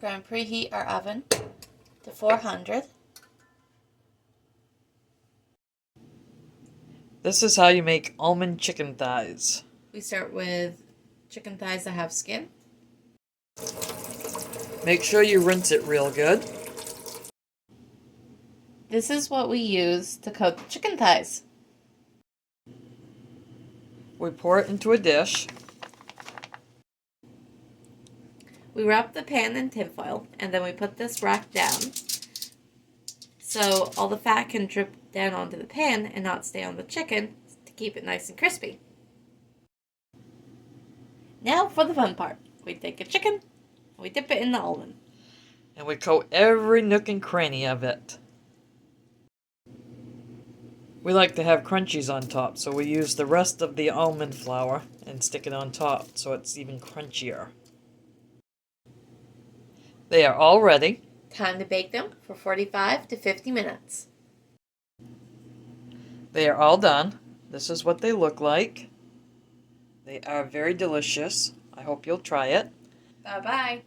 going to preheat our oven to 400. This is how you make almond chicken thighs. We start with chicken thighs that have skin. Make sure you rinse it real good. This is what we use to coat the chicken thighs. We pour it into a dish. We wrap the pan in tinfoil, and then we put this rack down so all the fat can drip down onto the pan and not stay on the chicken to keep it nice and crispy. Now for the fun part. We take a chicken, and we dip it in the almond. And we coat every nook and cranny of it. We like to have crunchies on top, so we use the rest of the almond flour and stick it on top so it's even crunchier. They are all ready. Time to bake them for 45 to 50 minutes. They are all done. This is what they look like. They are very delicious. I hope you'll try it. Bye-bye.